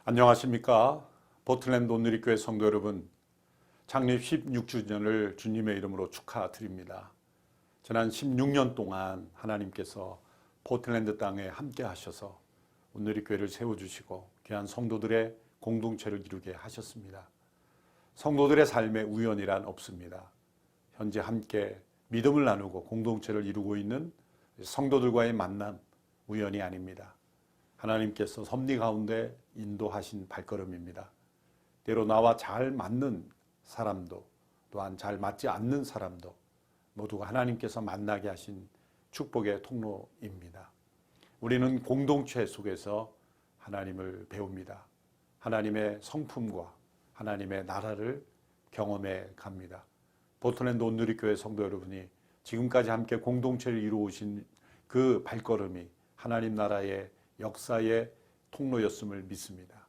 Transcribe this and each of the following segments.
안녕하십니까. 포틀랜드 온누리교회 성도 여러분, 창립 16주년을 주님의 이름으로 축하드립니다. 지난 16년 동안 하나님께서 포틀랜드 땅에 함께 하셔서 온누리교회를 세워주시고 귀한 성도들의 공동체를 이루게 하셨습니다. 성도들의 삶에 우연이란 없습니다. 현재 함께 믿음을 나누고 공동체를 이루고 있는 성도들과의 만남, 우연이 아닙니다. 하나님께서 섭리 가운데 인도하신 발걸음입니다. 때로 나와 잘 맞는 사람도 또한 잘 맞지 않는 사람도 모두가 하나님께서 만나게 하신 축복의 통로입니다. 우리는 공동체 속에서 하나님을 배웁니다. 하나님의 성품과 하나님의 나라를 경험해 갑니다. 포틀랜드 온누리교회 성도 여러분이 지금까지 함께 공동체를 이루어오신 그 발걸음이 하나님 나라의 역사의 통로였음을 믿습니다.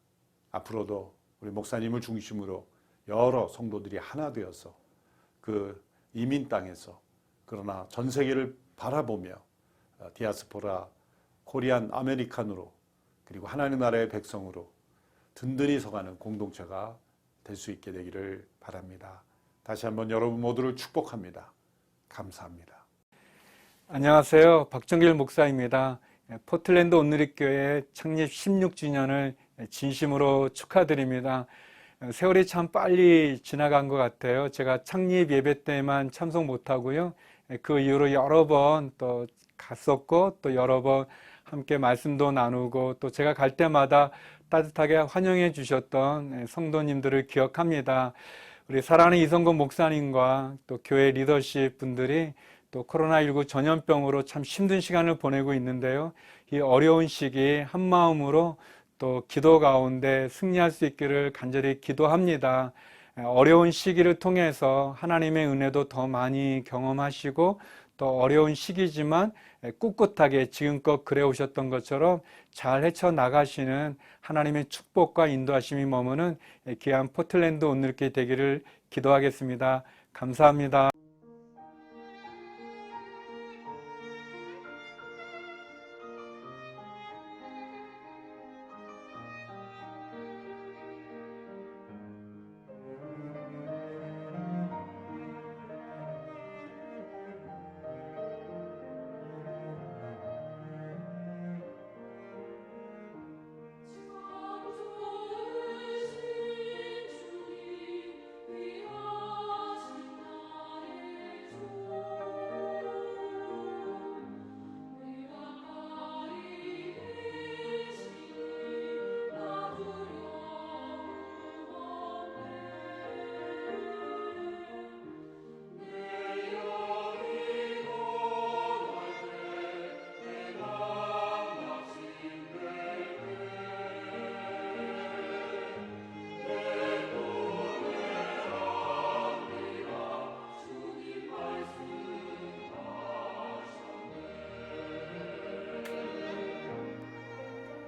앞으로도 우리 목사님을 중심으로 여러 성도들이 하나 되어서 그 이민 땅에서 그러나 전 세계를 바라보며 디아스포라 코리안 아메리칸으로 그리고 하나님 나라의 백성으로 든든히 서가는 공동체가 될 수 있게 되기를 바랍니다. 다시 한번 여러분 모두를 축복합니다. 감사합니다. 안녕하세요. 박정길 목사입니다. 포틀랜드 온누리교회 창립 16주년을 진심으로 축하드립니다. 세월이 참 빨리 지나간 것 같아요. 제가 창립 예배 때만 참석 못하고요. 그 이후로 여러 번 또 갔었고 또 여러 번 함께 말씀도 나누고 또 제가 갈 때마다 따뜻하게 환영해 주셨던 성도님들을 기억합니다. 우리 사랑하는 이성근 목사님과 또 교회 리더십 분들이 또 코로나19 전염병으로 참 힘든 시간을 보내고 있는데요. 이 어려운 시기 한마음으로 또 기도 가운데 승리할 수 있기를 간절히 기도합니다. 어려운 시기를 통해서 하나님의 은혜도 더 많이 경험하시고 또 어려운 시기지만 꿋꿋하게 지금껏 그래 오셨던 것처럼 잘 헤쳐나가시는 하나님의 축복과 인도하심이 머무는 귀한 포틀랜드 온누리교회 되기를 기도하겠습니다. 감사합니다.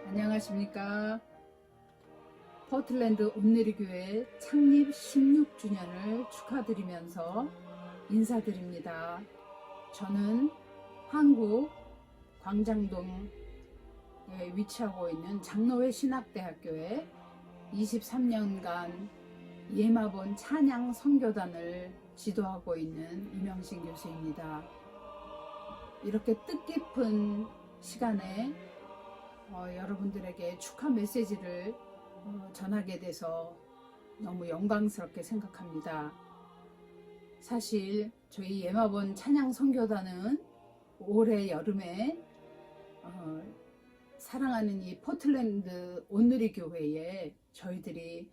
안녕하십니까. 포틀랜드 온누리교회 창립 16주년을 축하드리면서 인사드립니다. 저는 한국 광장동에 위치하고 있는 장로회 신학대학교에 23년간 예마본 찬양 선교단을 지도하고 있는 이명신 교수입니다. 이렇게 뜻깊은 시간에 여러분들에게 축하 메시지를 전하게 돼서 너무 영광스럽게 생각합니다. 사실 저희 예마본 찬양 선교단은 올해 여름에 사랑하는 이 포틀랜드 온누리교회에 저희들이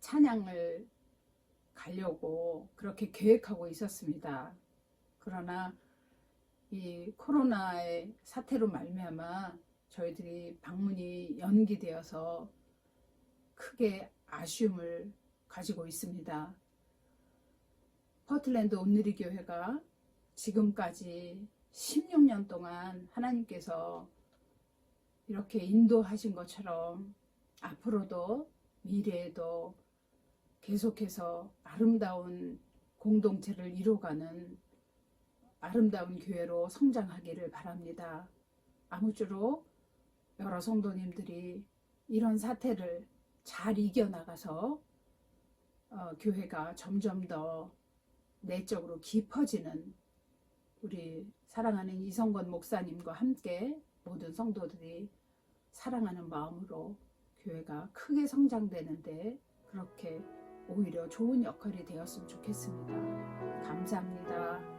찬양을 가려고 그렇게 계획하고 있었습니다. 그러나 이 코로나의 사태로 말미암아 저희들이 방문이 연기되어서 크게 아쉬움을 가지고 있습니다. 포틀랜드 온누리교회가 지금까지 16년 동안 하나님께서 이렇게 인도하신 것처럼 앞으로도 미래에도 계속해서 아름다운 공동체를 이루어가는 아름다운 교회로 성장하기를 바랍니다. 아무쪼록 여러 성도님들이 이런 사태를 잘 이겨나가서 교회가 점점 더 내적으로 깊어지는 우리 사랑하는 이성건 목사님과 함께 모든 성도들이 사랑하는 마음으로 교회가 크게 성장되는데 그렇게 오히려 좋은 역할이 되었으면 좋겠습니다. 감사합니다.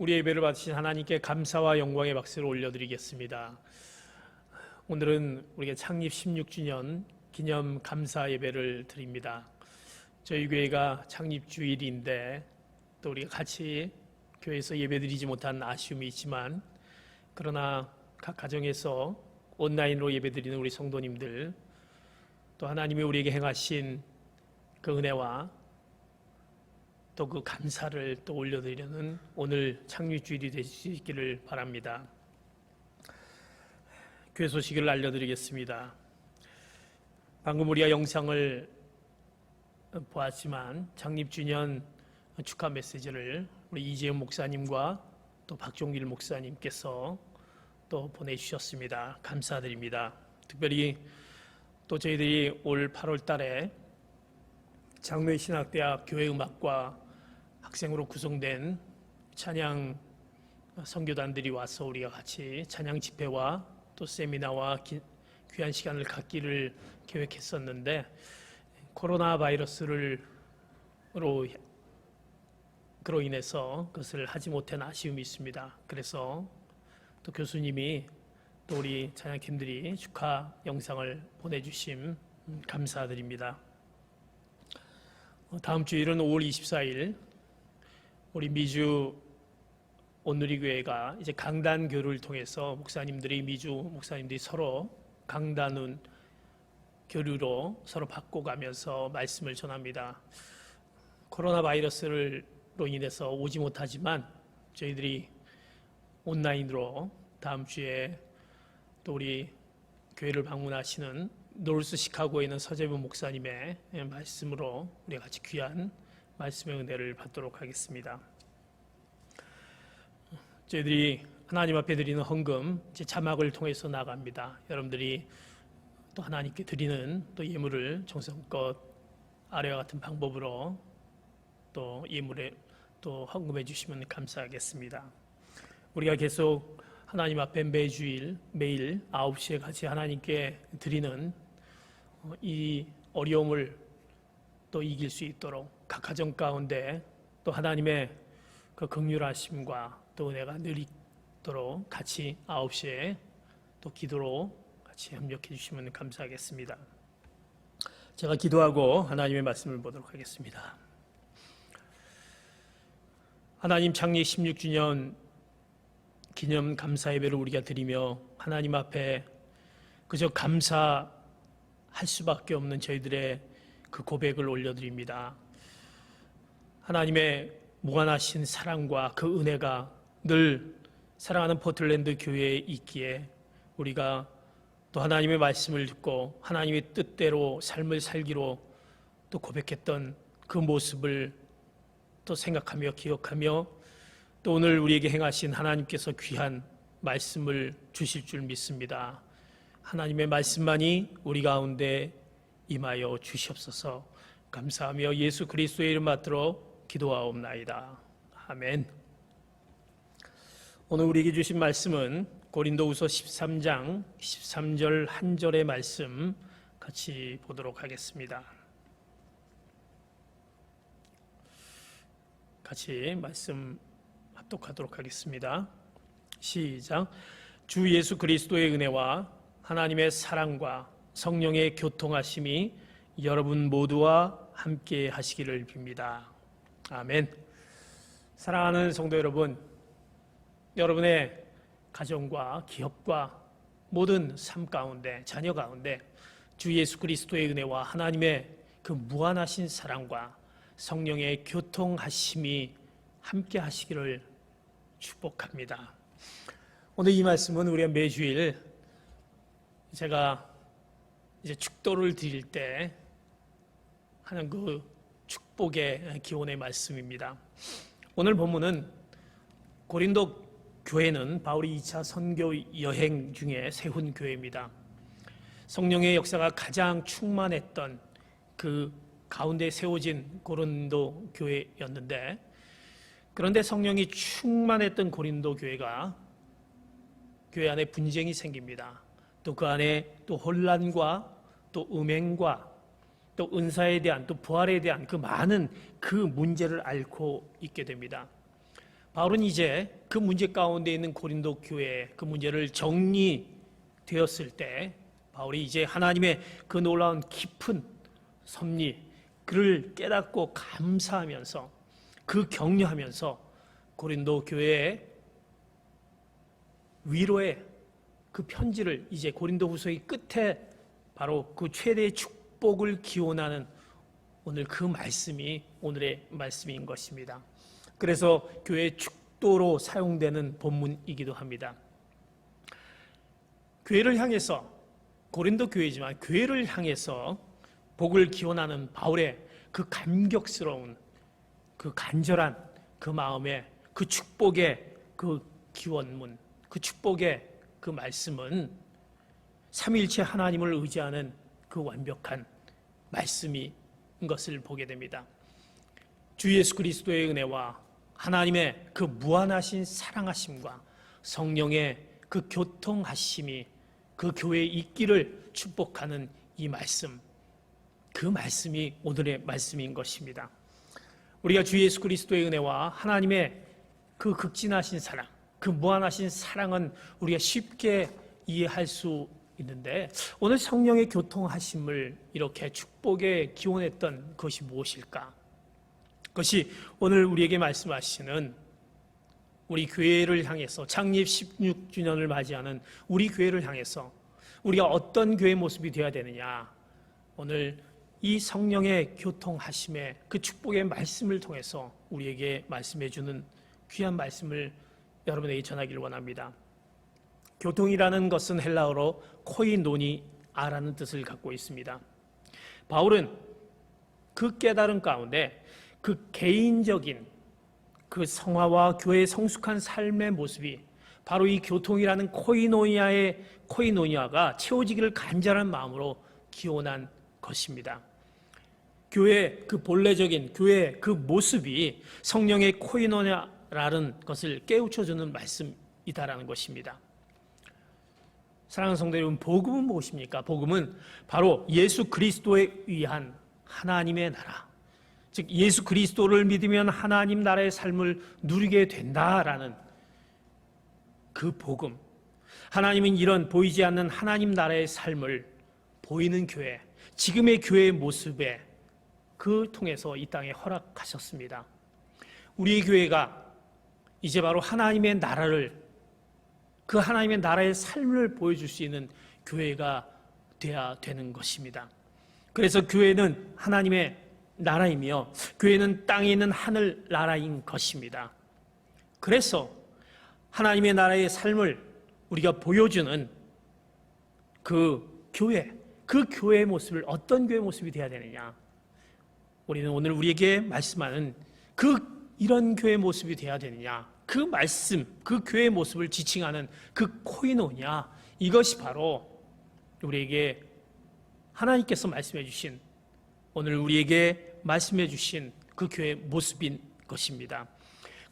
우리 예배를 받으신 하나님께 감사와 영광의 박수를 올려드리겠습니다. 오늘은 우리가 창립 16주년 기념 감사 예배를 드립니다. 저희 교회가 창립 주일인데 또 우리가 같이 교회에서 예배드리지 못한 아쉬움이 있지만 그러나 각 가정에서 온라인으로 예배드리는 우리 성도님들 또 하나님이 우리에게 행하신 그 은혜와 또 그 감사를 또 올려드리는 오늘 창립주일이 되시기를 바랍니다. 교회 소식을 알려드리겠습니다. 방금 우리가 영상을 보았지만 창립주년 축하 메시지를 우리 이재현 목사님과 또 박종길 목사님께서 또 보내주셨습니다. 감사드립니다. 특별히 또 저희들이 올 8월 달에 장로신학대학 교회음악과 학생으로 구성된 찬양 선교단들이 와서 우리가 같이 찬양 집회와 또 세미나와 귀한 시간을 갖기를 계획했었는데 코로나 바이러스로 인해서 그것을 하지 못한 아쉬움이 있습니다. 그래서 또 교수님이 또 우리 찬양팀들이 축하 영상을 보내주심 감사드립니다. 다음 주일은 5월 24일 우리 미주 온누리교회가 이제 강단교류를 통해서 미주 목사님들이 서로 강단운 교류로 서로 바꿔가면서 말씀을 전합니다. 코로나 바이러스로 인해서 오지 못하지만 저희들이 온라인으로 다음 주에 또 우리 교회를 방문하시는 노르스 시카고에 있는 서재분 목사님의 말씀으로 우리가 같이 귀한 말씀의 은혜를 받도록 하겠습니다. 저희들이 하나님 앞에 드리는 헌금 이제 자막을 통해서 나갑니다. 여러분들이 또 하나님께 드리는 또 예물을 정성껏 아래와 같은 방법으로 또 예물에 또 헌금해 주시면 감사하겠습니다. 우리가 계속 하나님 앞에 매일 9시에 같이 하나님께 드리는 이 어려움을 또 이길 수 있도록 각 가정 가운데 또 하나님의 그 긍휼하심과 또 은혜가 늘 있도록 같이 9시에 또 기도로 같이 협력해 주시면 감사하겠습니다. 제가 기도하고 하나님의 말씀을 보도록 하겠습니다. 하나님 창립 16주년 기념 감사 예배를 우리가 드리며 하나님 앞에 그저 감사할 수밖에 없는 저희들의 그 고백을 올려드립니다. 하나님의 무한하신 사랑과 그 은혜가 늘 사랑하는 포틀랜드 교회에 있기에 우리가 또 하나님의 말씀을 듣고 하나님의 뜻대로 삶을 살기로 또 고백했던 그 모습을 또 생각하며 기억하며 또 오늘 우리에게 행하신 하나님께서 귀한 말씀을 주실 줄 믿습니다. 하나님의 말씀만이 우리 가운데 임하여 주시옵소서. 감사하며 예수 그리스도의 이름 받들어 기도하옵나이다. 아멘. 오늘 우리에게 주신 말씀은 고린도후서 13장 13절 한 절의 말씀 같이 보도록 하겠습니다. 같이 말씀 합독하도록 하겠습니다. 시작. 주 예수 그리스도의 은혜와 하나님의 사랑과 성령의 교통하심이 여러분 모두와 함께 하시기를 빕니다. 아멘. 사랑하는 성도 여러분, 여러분의 가정과 기업과 모든 삶 가운데, 자녀 가운데 주 예수 그리스도의 은혜와 하나님의 그 무한하신 사랑과 성령의 교통하심이 함께 하시기를 축복합니다. 오늘 이 말씀은 우리가 매주일 제가 이제 축도를 드릴 때 하는 그 축복의 기원의 말씀입니다. 오늘 본문은 고린도 교회는 바울이 2차 선교 여행 중에 세운 교회입니다. 성령의 역사가 가장 충만했던 그 가운데 세워진 고린도 교회였는데, 그런데 성령이 충만했던 고린도 교회가 교회 안에 분쟁이 생깁니다. 또 그 안에 또 혼란과 또 음행과 또 은사에 대한 또 부활에 대한 그 많은 그 문제를 앓고 있게 됩니다. 바울은 이제 그 문제 가운데 있는 고린도 교회의 그 문제를 정리되었을 때 바울이 이제 하나님의 그 놀라운 깊은 섭리 그를 깨닫고 감사하면서 그 격려하면서 고린도 교회의 위로의 그 편지를 이제 고린도후서의 끝에 바로 그 최대의 축복을 기원하는 오늘 그 말씀이 오늘의 말씀인 것입니다. 그래서 교회의 축도로 사용되는 본문이기도 합니다. 교회를 향해서, 고린도 교회지만 교회를 향해서 복을 기원하는 바울의 그 감격스러운 그 간절한 그 마음에 그 축복의 그 기원문, 그 축복의 그 말씀은 삼위일체 하나님을 의지하는 그 완벽한 말씀인 것을 보게 됩니다. 주 예수 그리스도의 은혜와 하나님의 그 무한하신 사랑하심과 성령의 그 교통하심이 그 교회에 있기를 축복하는 이 말씀, 그 말씀이 오늘의 말씀인 것입니다. 우리가 주 예수 그리스도의 은혜와 하나님의 그 극진하신 사랑, 그 무한하신 사랑은 우리가 쉽게 이해할 수 있는데, 오늘 성령의 교통하심을 이렇게 축복에 기원했던 것이 무엇일까? 그것이 오늘 우리에게 말씀하시는 우리 교회를 향해서 창립 16주년을 맞이하는 우리 교회를 향해서 우리가 어떤 교회 모습이 되어야 되느냐, 오늘 이 성령의 교통하심의 그 축복의 말씀을 통해서 우리에게 말씀해 주는 귀한 말씀을 여러분에게 전하기를 원합니다. 교통이라는 것은 헬라어로 코이노니아라는 뜻을 갖고 있습니다. 바울은 그 깨달음 가운데 그 개인적인 그 성화와 교회의 성숙한 삶의 모습이 바로 이 교통이라는 코이노니아가 채워지기를 간절한 마음으로 기원한 것입니다. 교회의 그 본래적인 교회의 그 모습이 성령의 코이노니아라는 것을 깨우쳐주는 말씀이다라는 것입니다. 사랑하는 성도 여러분, 복음은 무엇입니까? 복음은 바로 예수 그리스도에 의한 하나님의 나라, 즉 예수 그리스도를 믿으면 하나님 나라의 삶을 누리게 된다라는 그 복음, 하나님은 이런 보이지 않는 하나님 나라의 삶을 보이는 교회, 지금의 교회의 모습에 그 통해서 이 땅에 허락하셨습니다. 우리의 교회가 이제 바로 하나님의 나라를, 그 하나님의 나라의 삶을 보여줄 수 있는 교회가 돼야 되는 것입니다. 그래서 교회는 하나님의 나라이며 교회는 땅에 있는 하늘 나라인 것입니다. 그래서 하나님의 나라의 삶을 우리가 보여주는 그 교회, 그 교회의 모습을 어떤 교회의 모습이 되어야 되느냐? 우리는 오늘 우리에게 말씀하는 이런 교회의 모습이 되어야 되느냐? 그 말씀, 그 교회의 모습을 지칭하는 그 코이노냐, 이것이 바로 우리에게 하나님께서 말씀해 주신, 오늘 우리에게 말씀해 주신 그 교회의 모습인 것입니다.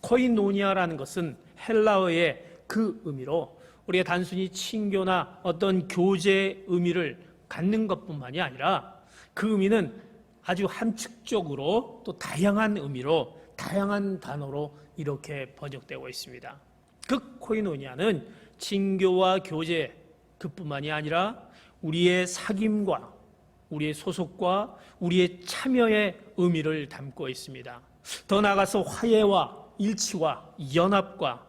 코이노니아라는 것은 헬라어의 그 의미로 우리가 단순히 친교나 어떤 교제의 의미를 갖는 것뿐만이 아니라 그 의미는 아주 함축적으로 또 다양한 의미로, 다양한 단어로 이렇게 번역되고 있습니다. 그 코이노니아는 친교와 교제 그뿐만이 아니라 우리의 사귐과 우리의 소속과 우리의 참여의 의미를 담고 있습니다. 더 나아가서 화해와 일치와 연합과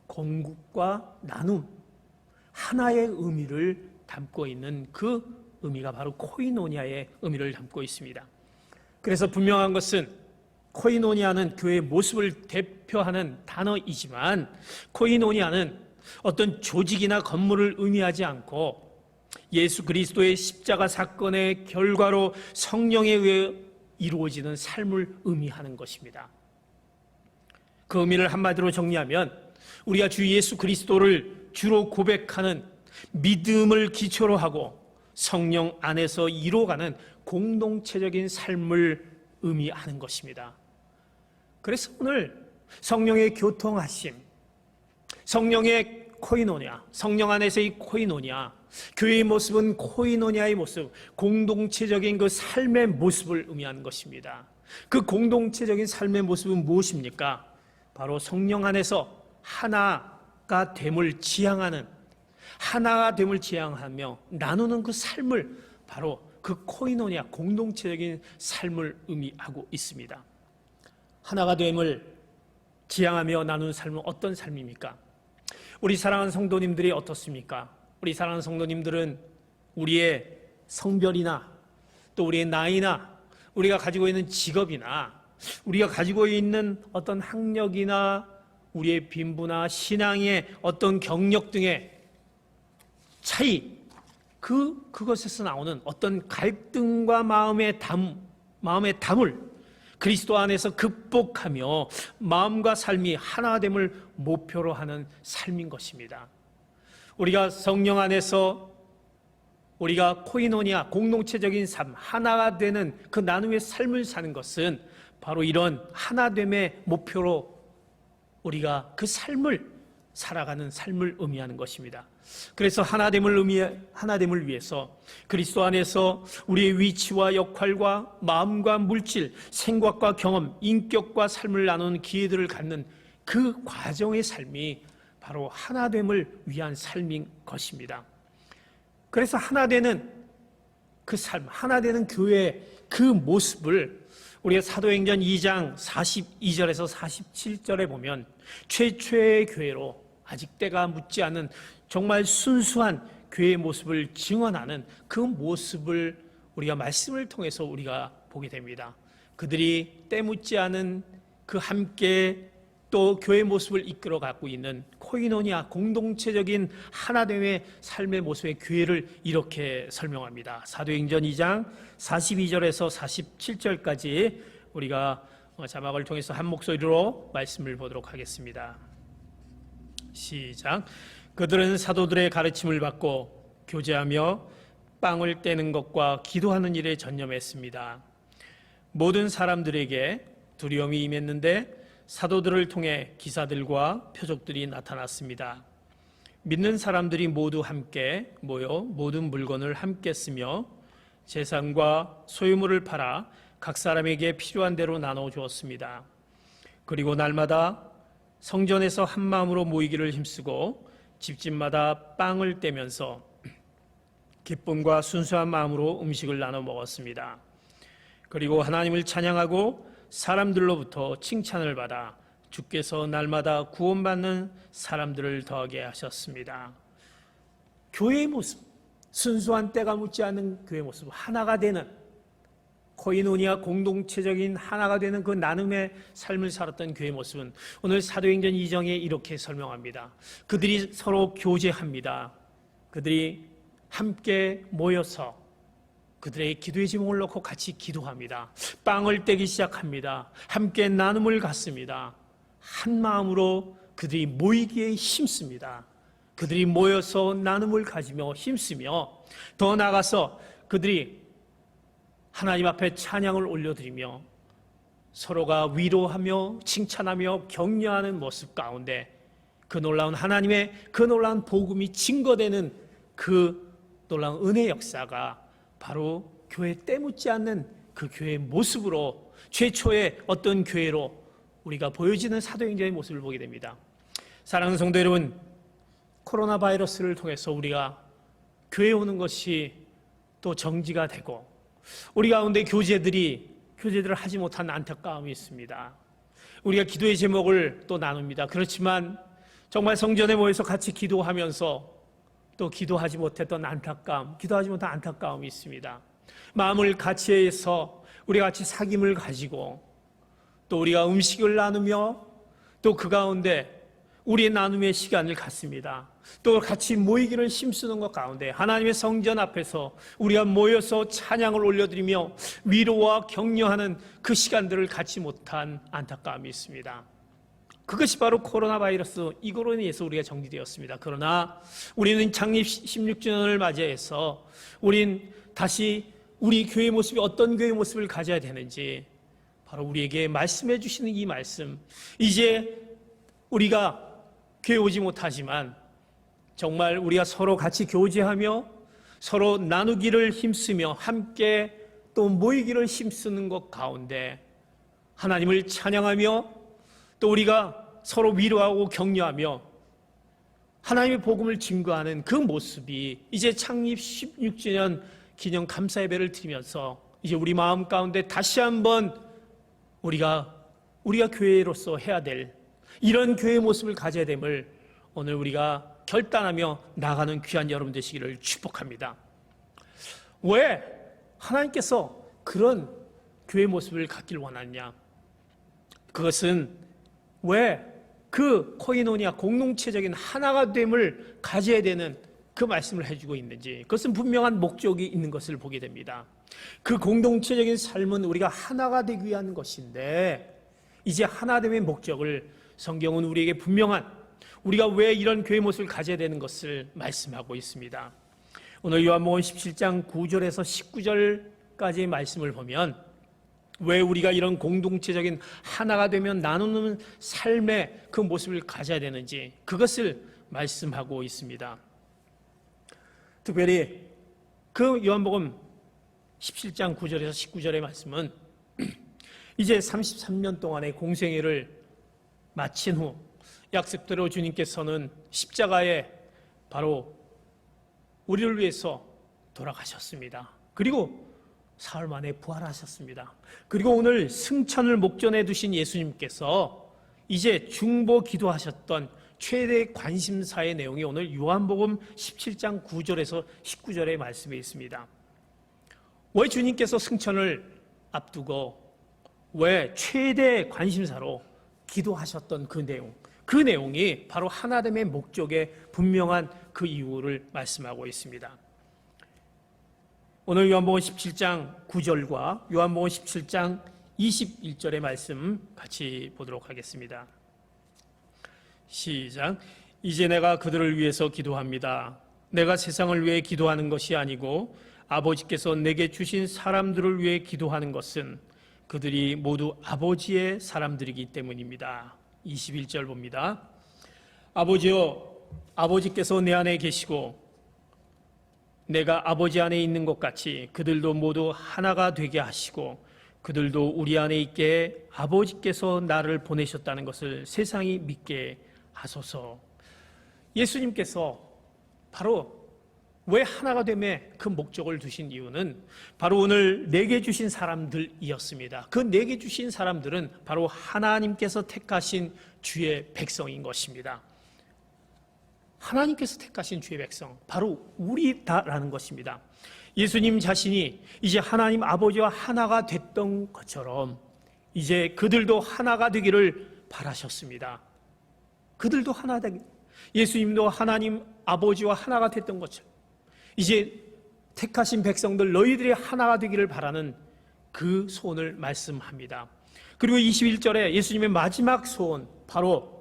공급과 나눔, 하나의 의미를 담고 있는 그 의미가 바로 코이노니아의 의미를 담고 있습니다. 그래서 분명한 것은 코이노니아는 교회의 모습을 대표하는 단어이지만 코이노니아는 어떤 조직이나 건물을 의미하지 않고 예수 그리스도의 십자가 사건의 결과로 성령에 의해 이루어지는 삶을 의미하는 것입니다. 그 의미를 한마디로 정리하면 우리가 주 예수 그리스도를 주로 고백하는 믿음을 기초로 하고 성령 안에서 이루어가는 공동체적인 삶을 의미하는 것입니다. 그래서 오늘 성령의 교통하심, 성령의 코이노니아, 성령 안에서의 코이노니아, 교회의 모습은 코이노니아의 모습, 공동체적인 그 삶의 모습을 의미하는 것입니다. 그 공동체적인 삶의 모습은 무엇입니까? 바로 성령 안에서 하나가 됨을 지향하는, 하나가 됨을 지향하며 나누는 그 삶을 바로 그 코이노니아, 공동체적인 삶을 의미하고 있습니다. 하나가 됨을 지향하며 나누는 삶은 어떤 삶입니까? 우리 사랑하는 성도님들이 어떻습니까? 우리 사랑하는 성도님들은 우리의 성별이나 또 우리의 나이나 우리가 가지고 있는 직업이나 우리가 가지고 있는 어떤 학력이나 우리의 빈부나 신앙의 어떤 경력 등의 차이, 그것에서 나오는 어떤 갈등과 마음의 담을 그리스도 안에서 극복하며 마음과 삶이 하나됨을 목표로 하는 삶인 것입니다. 우리가 성령 안에서 우리가 코이노니아, 공동체적인 삶, 하나가 되는 그 나눔의 삶을 사는 것은 바로 이런 하나됨의 목표로 우리가 그 삶을 살아가는 삶을 의미하는 것입니다. 그래서 하나됨을 위해서 그리스도 안에서 우리의 위치와 역할과 마음과 물질, 생각과 경험, 인격과 삶을 나누는 기회들을 갖는 그 과정의 삶이 바로 하나됨을 위한 삶인 것입니다. 그래서 하나되는 그 삶, 하나되는 교회의 그 모습을 우리가 사도행전 2장 42절에서 47절에 보면 최초의 교회로 아직 때가 묻지 않은 정말 순수한 교회의 모습을 증언하는 그 모습을 우리가 말씀을 통해서 우리가 보게 됩니다. 그들이 때 묻지 않은 그 함께 또 교회의 모습을 이끌어 갖고 있는 코이노니아, 공동체적인 하나됨의 삶의 모습의 교회를 이렇게 설명합니다. 사도행전 2장 42절에서 47절까지 우리가 자막을 통해서 한 목소리로 말씀을 보도록 하겠습니다. 시작. 그들은 사도들의 가르침을 받고 교제하며 빵을 떼는 것과 기도하는 일에 전념했습니다. 모든 사람들에게 두려움이 임했는데 사도들을 통해 기사들과 표적들이 나타났습니다. 믿는 사람들이 모두 함께 모여 모든 물건을 함께 쓰며 재산과 소유물을 팔아 각 사람에게 필요한 대로 나눠 주었습니다. 그리고 날마다 성전에서 한 마음으로 모이기를 힘쓰고 집집마다 빵을 떼면서 기쁨과 순수한 마음으로 음식을 나눠 먹었습니다. 그리고 하나님을 찬양하고 사람들로부터 칭찬을 받아 주께서 날마다 구원받는 사람들을 더하게 하셨습니다. 교회의 모습, 순수한 때가 묻지 않는 교회의 모습, 하나가 되는 코이노니아 공동체적인 하나가 되는 그 나눔의 삶을 살았던 교회의 모습은 오늘 사도행전 2장에 이렇게 설명합니다. 그들이 서로 교제합니다. 그들이 함께 모여서 그들의 기도의 제목을 놓고 같이 기도합니다. 빵을 떼기 시작합니다. 함께 나눔을 갖습니다. 한 마음으로 그들이 모이기에 힘씁니다. 그들이 모여서 나눔을 가지며 힘쓰며 더 나아가서 그들이 하나님 앞에 찬양을 올려드리며 서로가 위로하며 칭찬하며 격려하는 모습 가운데 그 놀라운 하나님의 그 놀라운 복음이 증거되는 그 놀라운 은혜 역사가 바로 교회 때묻지 않는 그 교회의 모습으로 최초의 어떤 교회로 우리가 보여지는 사도행전의 모습을 보게 됩니다. 사랑하는 성도 여러분, 코로나 바이러스를 통해서 우리가 교회에 오는 것이 또 정지가 되고 우리 가운데 교제들을 하지 못한 안타까움이 있습니다. 우리가 기도의 제목을 또 나눕니다. 그렇지만 정말 성전에 모여서 같이 기도하면서 또 기도하지 못했던 안타까움, 기도하지 못한 안타까움이 있습니다. 마음을 같이 해서 우리 같이 사귐을 가지고 또 우리가 음식을 나누며 또 그 가운데 우리의 나눔의 시간을 갖습니다. 또 같이 모이기를 힘쓰는 것 가운데 하나님의 성전 앞에서 우리가 모여서 찬양을 올려드리며 위로와 격려하는 그 시간들을 갖지 못한 안타까움이 있습니다. 그것이 바로 코로나 바이러스 이거로 인해서 우리가 정지되었습니다. 그러나 우리는 창립 16주년을 맞이해서 우린 다시 우리 교회의 모습이 어떤 교회의 모습을 가져야 되는지 바로 우리에게 말씀해 주시는 이 말씀, 이제 우리가 교회 오지 못하지만 정말 우리가 서로 같이 교제하며 서로 나누기를 힘쓰며 함께 또 모이기를 힘쓰는 것 가운데 하나님을 찬양하며 또 우리가 서로 위로하고 격려하며 하나님의 복음을 증거하는 그 모습이 이제 창립 16주년 기념 감사 예배를 드리면서 이제 우리 마음 가운데 다시 한번 우리가 교회로서 해야 될 이런 교회의 모습을 가져야 됨을 오늘 우리가 결단하며 나가는 귀한 여러분 되시기를 축복합니다. 왜 하나님께서 그런 교회의 모습을 갖길 원하느냐? 그것은 왜 그 코이노니아 공동체적인 하나가 됨을 가져야 되는 그 말씀을 해주고 있는지, 그것은 분명한 목적이 있는 것을 보게 됩니다. 그 공동체적인 삶은 우리가 하나가 되기 위한 것인데 이제 하나됨의 목적을 성경은 우리에게 분명한, 우리가 왜 이런 교회 모습을 가져야 되는 것을 말씀하고 있습니다. 오늘 요한복음 17장 9절에서 19절까지의 말씀을 보면 왜 우리가 이런 공동체적인 하나가 되면 나누는 삶의 그 모습을 가져야 되는지 그것을 말씀하고 있습니다. 특별히 그 요한복음 17장 9절에서 19절의 말씀은 이제 33년 동안의 공생애를 마친 후 약속대로 주님께서는 십자가에 바로 우리를 위해서 돌아가셨습니다. 그리고 사흘 만에 부활하셨습니다. 그리고 오늘 승천을 목전에 두신 예수님께서 이제 중보 기도하셨던 최대 관심사의 내용이 오늘 요한복음 17장 9절에서 19절의 말씀에 있습니다. 왜 주님께서 승천을 앞두고 왜 최대 관심사로 기도하셨던 그 내용이 바로 하나됨의 목적의 분명한 그 이유를 말씀하고 있습니다. 오늘 요한복음 17장 9절과 요한복음 17장 21절의 말씀 같이 보도록 하겠습니다. 시작. 이제 내가 그들을 위해서 기도합니다. 내가 세상을 위해 기도하는 것이 아니고 아버지께서 내게 주신 사람들을 위해 기도하는 것은 그들이 모두 아버지의 사람들이기 때문입니다. 21절 봅니다. 아버지여, 아버지께서 내 안에 계시고 내가 아버지 안에 있는 것 같이 그들도 모두 하나가 되게 하시고 그들도 우리 안에 있게 아버지께서 나를 보내셨다는 것을 세상이 믿게 하소서. 예수님께서 바로 왜 하나가 됨의 그 목적을 두신 이유는 바로 오늘 내게 주신 사람들이었습니다. 그 내게 주신 사람들은 바로 하나님께서 택하신 주의 백성인 것입니다. 하나님께서 택하신 주의 백성, 바로 우리다라는 것입니다. 예수님 자신이 이제 하나님 아버지와 하나가 됐던 것처럼 이제 그들도 하나가 되기를 바라셨습니다. 그들도 하나 되기, 예수님도 하나님 아버지와 하나가 됐던 것처럼 이제 택하신 백성들 너희들이 하나가 되기를 바라는 그 소원을 말씀합니다. 그리고 21절에 예수님의 마지막 소원, 바로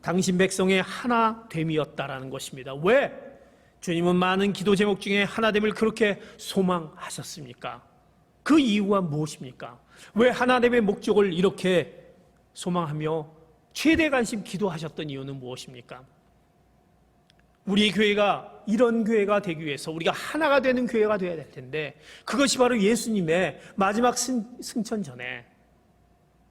당신 백성의 하나됨이었다라는 것입니다. 왜 주님은 많은 기도 제목 중에 하나됨을 그렇게 소망하셨습니까? 그 이유가 무엇입니까? 왜 하나됨의 목적을 이렇게 소망하며 최대 관심 기도하셨던 이유는 무엇입니까? 우리 교회가 이런 교회가 되기 위해서 우리가 하나가 되는 교회가 되어야 될 텐데, 그것이 바로 예수님의 마지막 승천 전에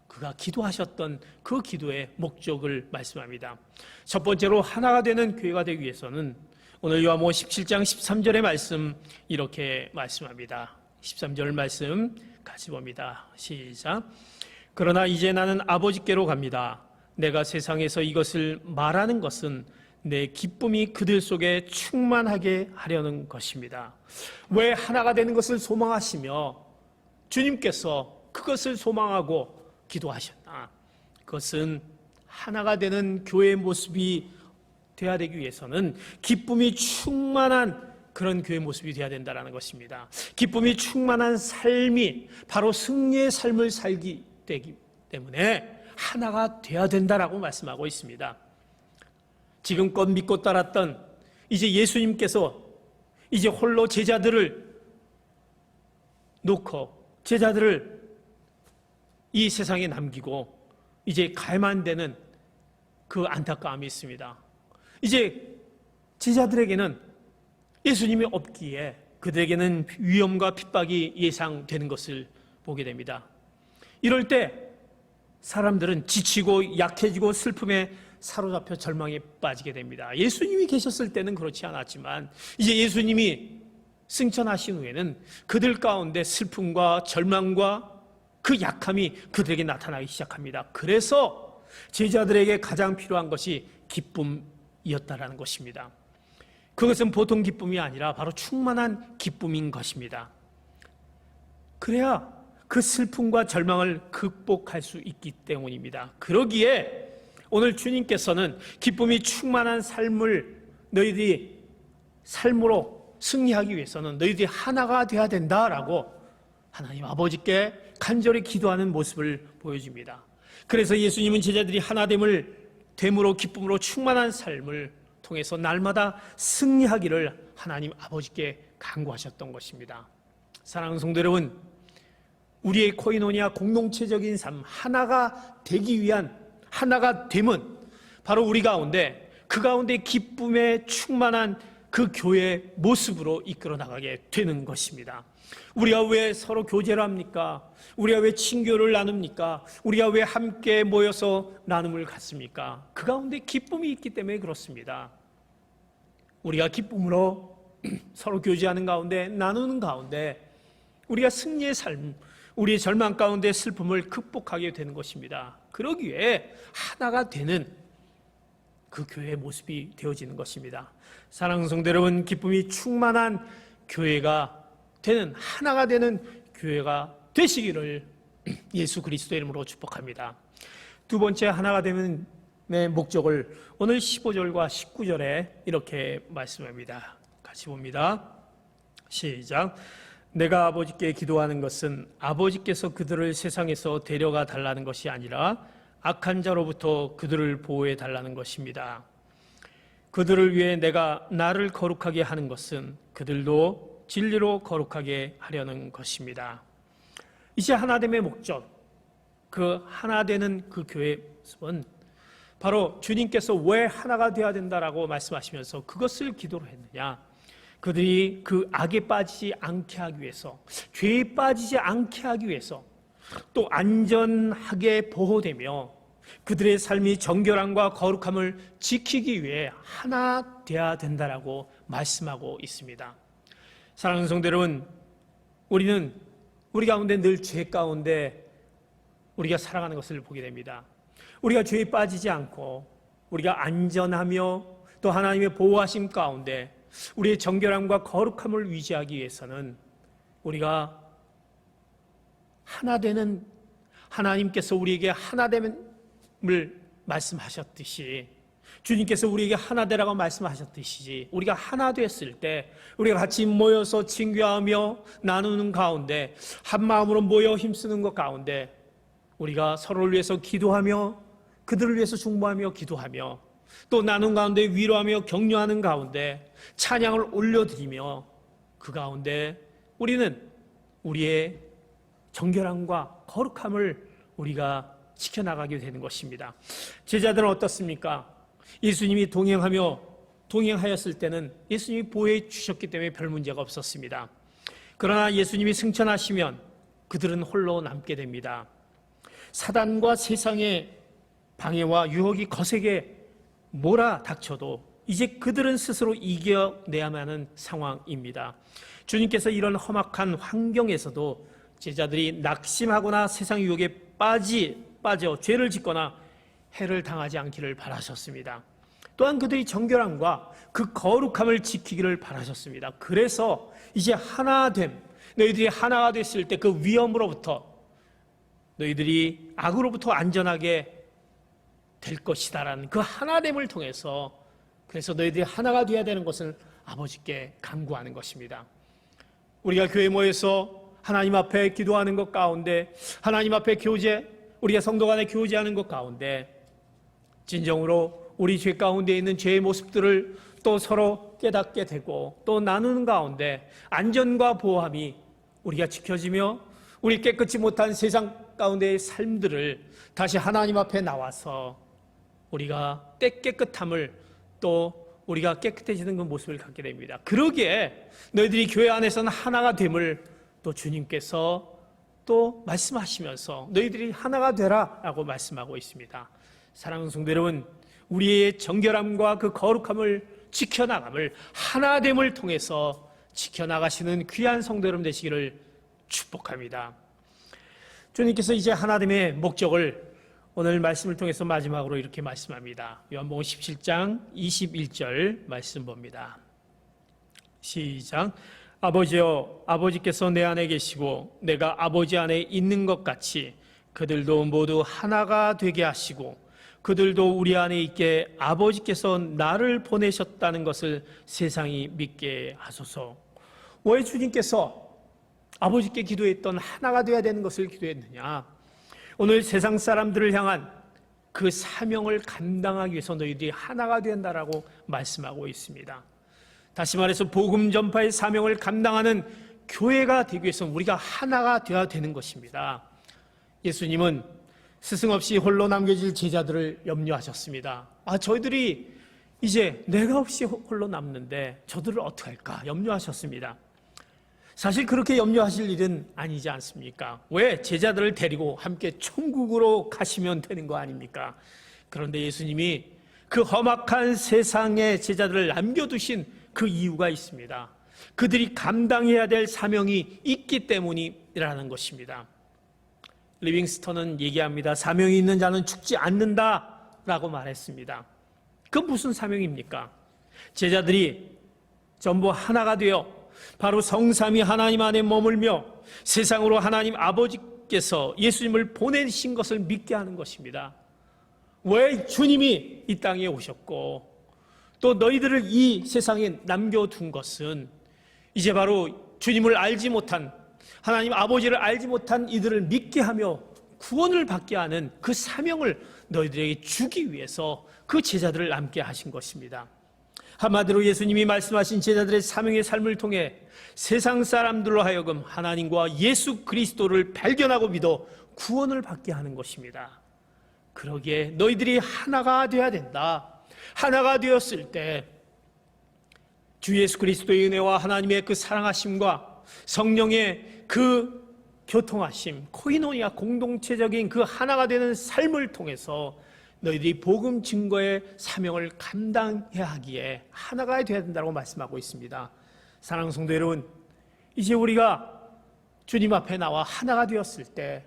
그가 기도하셨던 그 기도의 목적을 말씀합니다. 첫 번째로 하나가 되는 교회가 되기 위해서는 오늘 요한복음 17장 13절의 말씀 이렇게 말씀합니다. 13절 말씀 같이 봅니다. 시작. 그러나 이제 나는 아버지께로 갑니다. 내가 세상에서 이것을 말하는 것은 내 기쁨이 그들 속에 충만하게 하려는 것입니다. 왜 하나가 되는 것을 소망하시며 주님께서 그것을 소망하고 기도하셨나? 그것은 하나가 되는 교회의 모습이 되어야 되기 위해서는 기쁨이 충만한 그런 교회의 모습이 되어야 된다는 것입니다. 기쁨이 충만한 삶이 바로 승리의 삶을 살기 되기 때문에 하나가 되어야 된다라고 말씀하고 있습니다. 지금껏 믿고 따랐던 이제 예수님께서 이제 홀로 제자들을 놓고 제자들을 이 세상에 남기고 이제 가야만 되는 그 안타까움이 있습니다. 이제 제자들에게는 예수님이 없기에 그들에게는 위험과 핍박이 예상되는 것을 보게 됩니다. 이럴 때 사람들은 지치고 약해지고 슬픔에 사로잡혀 절망에 빠지게 됩니다. 예수님이 계셨을 때는 그렇지 않았지만 이제 예수님이 승천하신 후에는 그들 가운데 슬픔과 절망과 그 약함이 그들에게 나타나기 시작합니다. 그래서 제자들에게 가장 필요한 것이 기쁨이었다라는 것입니다. 그것은 보통 기쁨이 아니라 바로 충만한 기쁨인 것입니다. 그래야 그 슬픔과 절망을 극복할 수 있기 때문입니다. 그러기에 오늘 주님께서는 기쁨이 충만한 삶을 너희들이 삶으로 승리하기 위해서는 너희들이 하나가 되어야 된다라고 하나님 아버지께 간절히 기도하는 모습을 보여줍니다. 그래서 예수님은 제자들이 하나됨으로 기쁨으로 충만한 삶을 통해서 날마다 승리하기를 하나님 아버지께 간구하셨던 것입니다. 사랑하는 성도 여러분, 우리의 코이노니아 공동체적인 삶, 하나가 되기 위한 하나가 됨은 바로 우리 가운데 그 가운데 기쁨에 충만한 그 교회의 모습으로 이끌어 나가게 되는 것입니다. 우리가 왜 서로 교제를 합니까? 우리가 왜 친교를 나눕니까? 우리가 왜 함께 모여서 나눔을 갖습니까? 그 가운데 기쁨이 있기 때문에 그렇습니다. 우리가 기쁨으로 서로 교제하는 가운데 나누는 가운데 우리가 승리의 삶, 우리의 절망 가운데 슬픔을 극복하게 되는 것입니다. 그러기에 하나가 되는 그 교회의 모습이 되어지는 것입니다. 사랑하는 성도 여러분, 기쁨이 충만한 교회가 되는, 하나가 되는 교회가 되시기를 예수 그리스도의 이름으로 축복합니다. 두 번째 하나가 되는 목적을 오늘 15절과 19절에 이렇게 말씀합니다. 같이 봅니다. 시작. 내가 아버지께 기도하는 것은 아버지께서 그들을 세상에서 데려가 달라는 것이 아니라 악한 자로부터 그들을 보호해 달라는 것입니다. 그들을 위해 내가 나를 거룩하게 하는 것은 그들도 진리로 거룩하게 하려는 것입니다. 이제 하나됨의 목적, 그 하나 되는 그 교회의 모습은 바로 주님께서 왜 하나가 되어야 된다라고 말씀하시면서 그것을 기도로 했느냐? 그들이 그 악에 빠지지 않게 하기 위해서, 죄에 빠지지 않게 하기 위해서, 또 안전하게 보호되며 그들의 삶이 정결함과 거룩함을 지키기 위해 하나 되어야 된다라고 말씀하고 있습니다. 사랑하는 성도 여러분, 우리는 우리 가운데 늘 죄 가운데 우리가 살아가는 것을 보게 됩니다. 우리가 죄에 빠지지 않고 우리가 안전하며 또 하나님의 보호하심 가운데 우리의 정결함과 거룩함을 유지하기 위해서는 우리가 하나 되는, 하나님께서 우리에게 하나됨을 말씀하셨듯이, 주님께서 우리에게 하나 되라고 말씀하셨듯이 우리가 하나 됐을 때 우리가 같이 모여서 친교하며 나누는 가운데, 한 마음으로 모여 힘쓰는 것 가운데 우리가 서로를 위해서 기도하며 그들을 위해서 중보하며 기도하며 또 나눈 가운데 위로하며 격려하는 가운데 찬양을 올려드리며 그 가운데 우리는 우리의 정결함과 거룩함을 우리가 지켜나가게 되는 것입니다. 제자들은 어떻습니까? 예수님이 동행하였을 때는 예수님이 보호해 주셨기 때문에 별 문제가 없었습니다. 그러나 예수님이 승천하시면 그들은 홀로 남게 됩니다. 사단과 세상의 방해와 유혹이 거세게 몰아닥쳐도 이제 그들은 스스로 이겨내야만 하는 상황입니다. 주님께서 이런 험악한 환경에서도 제자들이 낙심하거나 세상 유혹에 빠져 죄를 짓거나 해를 당하지 않기를 바라셨습니다. 또한 그들이 정결함과 그 거룩함을 지키기를 바라셨습니다. 그래서 이제 하나됨, 너희들이 하나가 됐을 때 그 위험으로부터, 너희들이 악으로부터 안전하게 될 것이다라는 그 하나됨을 통해서, 그래서 너희들이 하나가 되어야 되는 것을 아버지께 간구하는 것입니다. 우리가 교회 모여서 하나님 앞에 기도하는 것 가운데, 하나님 앞에 우리가 성도 간에 교제하는 것 가운데 진정으로 우리 죄 가운데 있는 죄의 모습들을 또 서로 깨닫게 되고 또 나누는 가운데 안전과 보호함이 우리가 지켜지며 우리 깨끗이 못한 세상 가운데의 삶들을 다시 하나님 앞에 나와서 우리가 깨끗함을 또 우리가 깨끗해지는 그 모습을 갖게 됩니다. 그러기에 너희들이 교회 안에서는 하나가 됨을 또 주님께서 또 말씀하시면서 너희들이 하나가 되라 라고 말씀하고 있습니다. 사랑하는 성도 여러분, 우리의 정결함과 그 거룩함을 지켜나감을, 하나됨을 통해서 지켜나가시는 귀한 성도 여러분 되시기를 축복합니다. 주님께서 이제 하나됨의 목적을 오늘 말씀을 통해서 마지막으로 이렇게 말씀합니다. 요한복음 17장 21절 말씀 봅니다. 시작. 아버지여, 아버지께서 내 안에 계시고 내가 아버지 안에 있는 것 같이 그들도 모두 하나가 되게 하시고 그들도 우리 안에 있게 아버지께서 나를 보내셨다는 것을 세상이 믿게 하소서. 왜 주님께서 아버지께 기도했던 하나가 되어야 되는 것을 기도했느냐? 오늘 세상 사람들을 향한 그 사명을 감당하기 위해서 너희들이 하나가 된다라고 말씀하고 있습니다. 다시 말해서 복음 전파의 사명을 감당하는 교회가 되기 위해서 우리가 하나가 되어야 되는 것입니다. 예수님은 스승 없이 홀로 남겨질 제자들을 염려하셨습니다. 저희들이 이제 내가 없이 홀로 남는데 저들을 어떻게 할까 염려하셨습니다. 사실 그렇게 염려하실 일은 아니지 않습니까? 왜? 제자들을 데리고 함께 천국으로 가시면 되는 거 아닙니까? 그런데 예수님이 그 험악한 세상에 제자들을 남겨두신 그 이유가 있습니다. 그들이 감당해야 될 사명이 있기 때문이라는 것입니다. 리빙스턴은 얘기합니다. 사명이 있는 자는 죽지 않는다라고 말했습니다. 그 무슨 사명입니까? 제자들이 전부 하나가 되어 바로 성삼위 하나님 안에 머물며 세상으로 하나님 아버지께서 예수님을 보내신 것을 믿게 하는 것입니다. 왜 주님이 이 땅에 오셨고 또 너희들을 이 세상에 남겨둔 것은 이제 바로 주님을 알지 못한, 하나님 아버지를 알지 못한 이들을 믿게 하며 구원을 받게 하는 그 사명을 너희들에게 주기 위해서 그 제자들을 남게 하신 것입니다. 한마디로 예수님이 말씀하신 제자들의 사명의 삶을 통해 세상 사람들로 하여금 하나님과 예수 그리스도를 발견하고 믿어 구원을 받게 하는 것입니다. 그러기에 너희들이 하나가 되어야 된다. 하나가 되었을 때 주 예수 그리스도의 은혜와 하나님의 그 사랑하심과 성령의 그 교통하심, 코이노니아 공동체적인 그 하나가 되는 삶을 통해서 너희들이 복음 증거의 사명을 감당해야 하기에 하나가 되어야 된다고 말씀하고 있습니다. 사랑하는 성도 여러분, 이제 우리가 주님 앞에 나와 하나가 되었을 때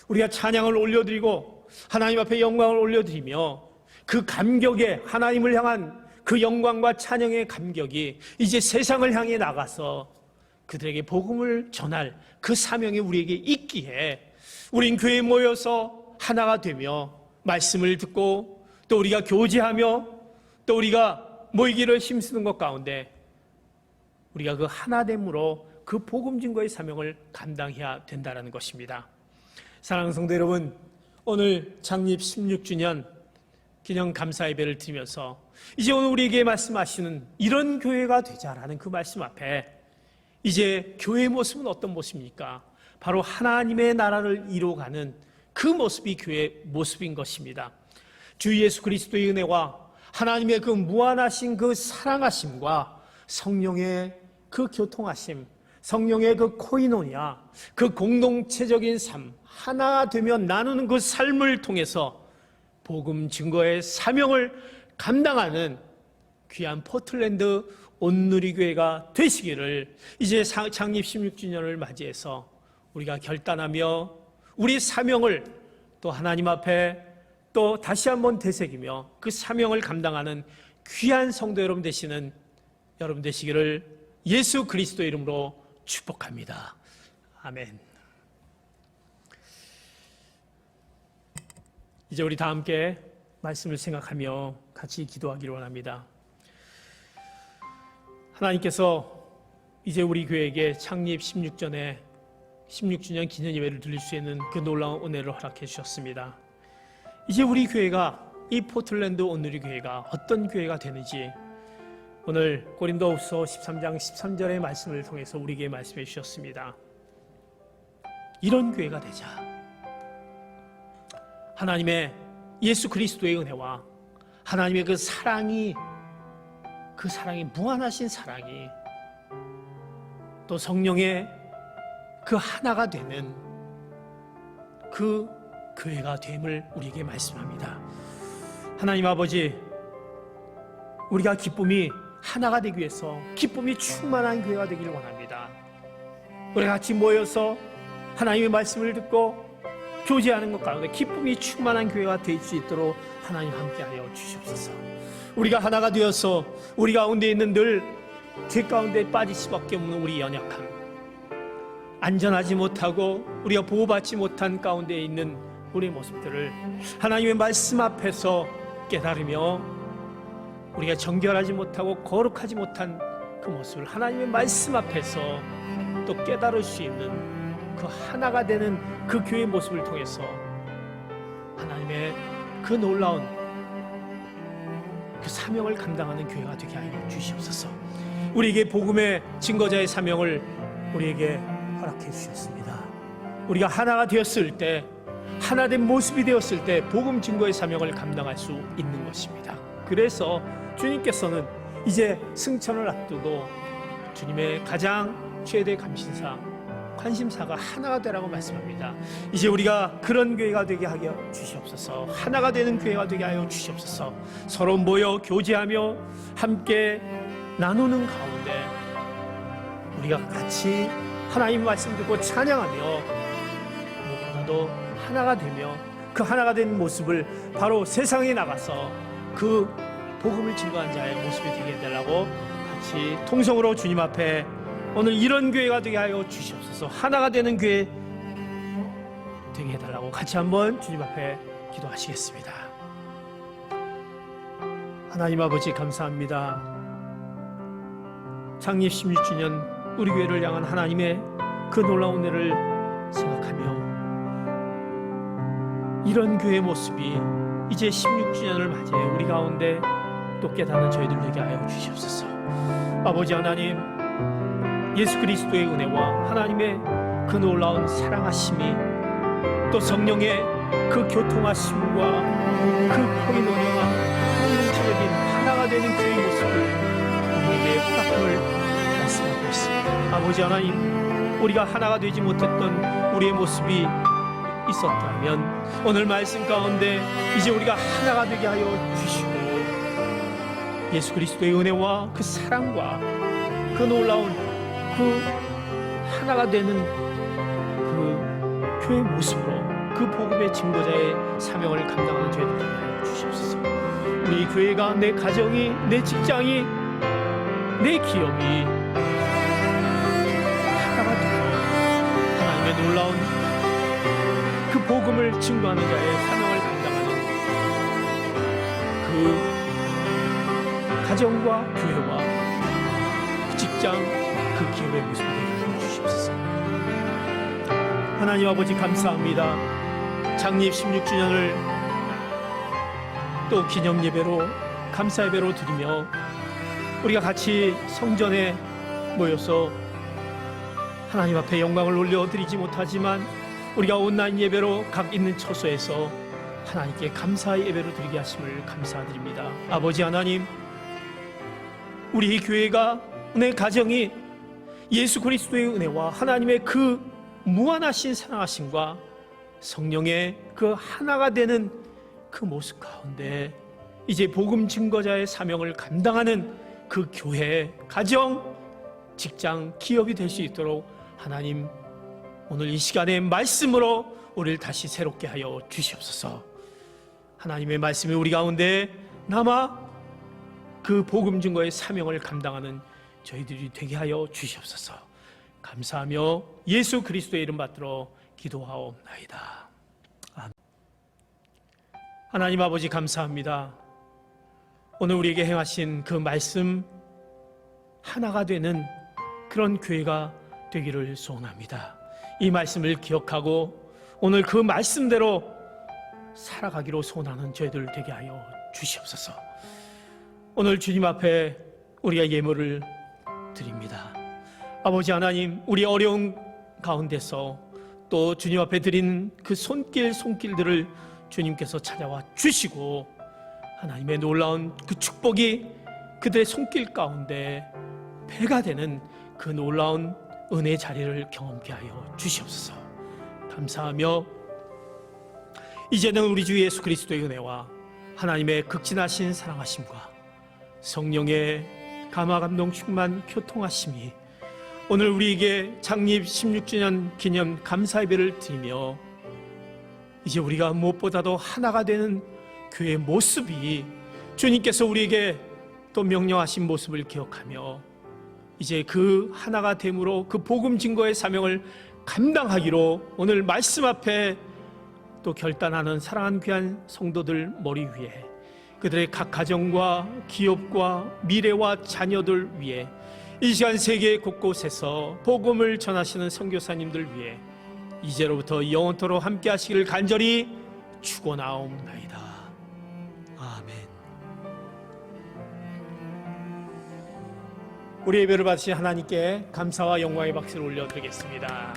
우리가 찬양을 올려드리고 하나님 앞에 영광을 올려드리며 그 감격에 하나님을 향한 그 영광과 찬양의 감격이 이제 세상을 향해 나가서 그들에게 복음을 전할 그 사명이 우리에게 있기에 우린 교회에 모여서 하나가 되며 말씀을 듣고 또 우리가 교제하며 또 우리가 모이기를 힘쓰는 것 가운데 우리가 그 하나됨으로 그 복음 증거의 사명을 감당해야 된다는 것입니다. 사랑하는 성도 여러분, 오늘 창립 16주년 기념 감사 예배를 드리면서 이제 오늘 우리에게 말씀하시는 이런 교회가 되자라는 그 말씀 앞에 이제 교회의 모습은 어떤 모습입니까? 바로 하나님의 나라를 이루어가는 그 모습이 교회의 모습인 것입니다. 주 예수 그리스도의 은혜와 하나님의 그 무한하신 그 사랑하심과 성령의 그 교통하심, 성령의 그 코이노니아, 그 공동체적인 삶, 하나 되며 나누는 그 삶을 통해서 복음 증거의 사명을 감당하는 귀한 포틀랜드 온누리교회가 되시기를 이제 창립 16주년을 맞이해서 우리가 결단하며 우리 사명을 또 하나님 앞에 또 다시 한번 되새기며 그 사명을 감당하는 귀한 성도 여러분 되시는 여러분 되시기를 예수 그리스도 이름으로 축복합니다. 아멘. 이제 우리 다 함께 말씀을 생각하며 같이 기도하기를 원합니다. 하나님께서 이제 우리 교회에게 창립 16주년 기념 예배를 드릴 수 있는 그 놀라운 은혜를 허락해 주셨습니다. 이제 우리 교회가 이 포틀랜드 온누리 교회가 어떤 교회가 되는지 오늘 고린도후서 13장 13절의 말씀을 통해서 우리에게 말씀해 주셨습니다. 이런 교회가 되자. 하나님의 예수 그리스도의 은혜와 하나님의 그 사랑이 무한하신 사랑이 또 성령의 그 하나가 되는 그 교회가 됨을 우리에게 말씀합니다. 하나님 아버지, 우리가 기쁨이 하나가 되기 위해서 기쁨이 충만한 교회가 되기를 원합니다. 우리가 같이 모여서 하나님의 말씀을 듣고 교제하는 것 가운데 기쁨이 충만한 교회가 될 수 있도록 하나님 함께하여 주시옵소서. 우리가 하나가 되어서 우리 가운데 있는 늘 죄 가운데 빠질 수밖에 없는 우리 연약함, 안전하지 못하고 우리가 보호받지 못한 가운데 있는 우리의 모습들을 하나님의 말씀 앞에서 깨달으며 우리가 정결하지 못하고 거룩하지 못한 그 모습을 하나님의 말씀 앞에서 또 깨달을 수 있는 그 하나가 되는 그 교회의 모습을 통해서 하나님의 그 놀라운 그 사명을 감당하는 교회가 되게 하여 주시옵소서. 우리에게 복음의 증거자의 사명을 우리에게 허락해 주셨습니다. 우리가 하나가 되었을 때, 하나된 모습이 되었을 때 복음 증거의 사명을 감당할 수 있는 것입니다. 그래서 주님께서는 이제 승천을 앞두고 주님의 가장 최대 관심사가 하나가 되라고 말씀합니다. 이제 우리가 그런 교회가 되게 하여 주시옵소서. 하나가 되는 교회가 되게 하여 주시옵소서. 서로 모여 교제하며 함께 나누는 가운데 우리가 같이 하나님 말씀 듣고 찬양하며 무엇보다도 하나가 되며 그 하나가 된 모습을 바로 세상에 나가서 그 복음을 증거한 자의 모습이 되게 해달라고 같이 통성으로 주님 앞에 오늘 이런 교회가 되게 하여 주시옵소서. 하나가 되는 교회 되게 해달라고 같이 한번 주님 앞에 기도하시겠습니다. 하나님 아버지 감사합니다. 창립 16주년 우리 교회를 향한 하나님의 그 놀라운 은혜를 생각하며 이런 교회의 모습이 이제 16주년을 맞이해 우리 가운데 또 깨닫는 저희들 되게 하여 주시옵소서. 아버지 하나님, 예수 그리스도의 은혜와 하나님의 그 놀라운 사랑하심이 또 성령의 그 교통하심과 그 코이노니아와 공동체적인 하나가 되는 교회의 모습을 우리에게 허락함을 말씀하고 있습니다. 아버지 하나님, 우리가 하나가 되지 못했던 우리의 모습이 있었다면 오늘 말씀 가운데 이제 우리가 하나가 되게 하여 주시고 예수 그리스도의 은혜와 그 사랑과 그 놀라운 그 하나가 되는 그 교회 모습으로 그 복음의 증거자의 사명을 감당하는 저희들 되게 하여 주시옵소서. 우리 교회가, 내 가정이, 내 직장이, 내 기업이 하나가 되고 하나님의 놀라운 그 복음을 증거하는 자의 사명을 감당하는 그 가정과 교회와 그 직장, 그 기업의 모습을 되게 하여 주시옵소서. 하나님 아버지 감사합니다. 창립 16주년을 또 기념 예배로, 감사 예배로 드리며 우리가 같이 성전에 모여서 하나님 앞에 영광을 올려드리지 못하지만 우리가 온라인 예배로 각 있는 처소에서 하나님께 감사의 예배를 드리게 하심을 감사드립니다. 아버지 하나님, 우리 교회가, 내 가정이 예수 그리스도의 은혜와 하나님의 그 무한하신 사랑하심과 성령의 그 하나가 되는 그 모습 가운데 이제 복음 증거자의 사명을 감당하는 그 교회, 가정, 직장, 기업이 될 수 있도록 하나님 오늘 이 시간에 말씀으로 우리를 다시 새롭게 하여 주시옵소서. 하나님의 말씀이 우리 가운데 남아 그 복음 증거의 사명을 감당하는 저희들이 되게 하여 주시옵소서. 감사하며 예수 그리스도의 이름 받들어 기도하옵나이다. 아멘. 하나님 아버지 감사합니다. 오늘 우리에게 행하신 그 말씀 하나가 되는 그런 교회가 되기를 소원합니다. 이 말씀을 기억하고 오늘 그 말씀대로 살아가기로 소원하는 저희들 되게 하여 주시옵소서. 오늘 주님 앞에 우리가 예물을 드립니다. 아버지 하나님, 우리 어려운 가운데서 또 주님 앞에 드린 그 손길들을 주님께서 찾아와 주시고 하나님의 놀라운 그 축복이 그들의 손길 가운데 배가 되는 그 놀라운 은혜의 자리를 경험케 하여 주시옵소서. 감사하며 이제는 우리 주 예수 그리스도의 은혜와 하나님의 극진하신 사랑하심과 성령의 감화 감동 충만 교통하심이 오늘 우리에게 창립 16주년 기념 감사 예배를 드리며 이제 우리가 무엇보다도 하나가 되는 교회의 모습이 주님께서 우리에게 또 명령하신 모습을 기억하며 이제 그 하나가 됨으로 그 복음 증거의 사명을 감당하기로 오늘 말씀 앞에 또 결단하는 사랑하는 귀한 성도들 머리 위에 그들의 각 가정과 기업과 미래와 자녀들 위해 이 시간 세계 곳곳에서 복음을 전하시는 선교사님들 위해 이제로부터 영원토록 함께 하시기를 간절히 축원하옵나이다. 아멘. 우리 예배를 받으신 하나님께 감사와 영광의 박수를 올려드리겠습니다.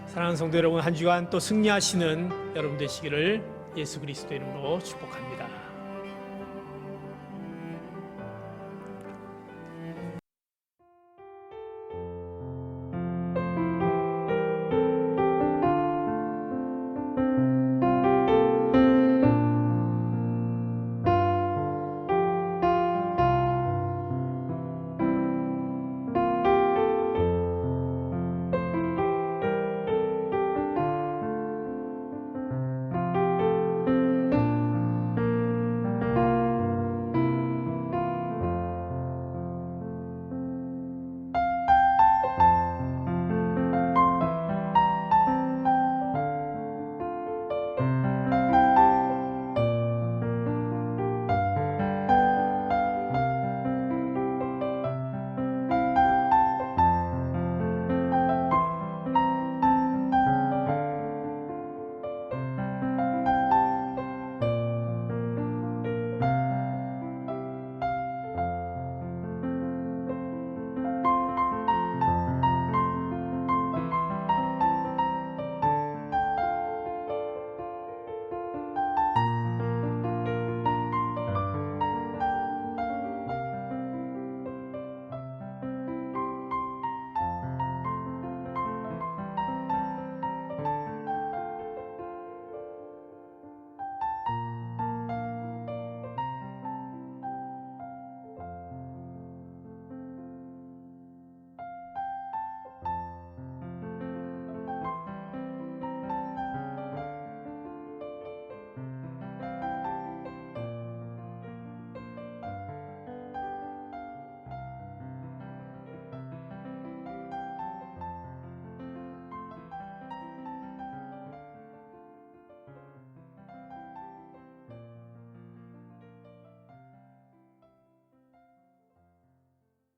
사랑하는 성도 여러분, 한 주간 또 승리하시는 여러분 되시기를 예수 그리스도 이름으로 축복합니다.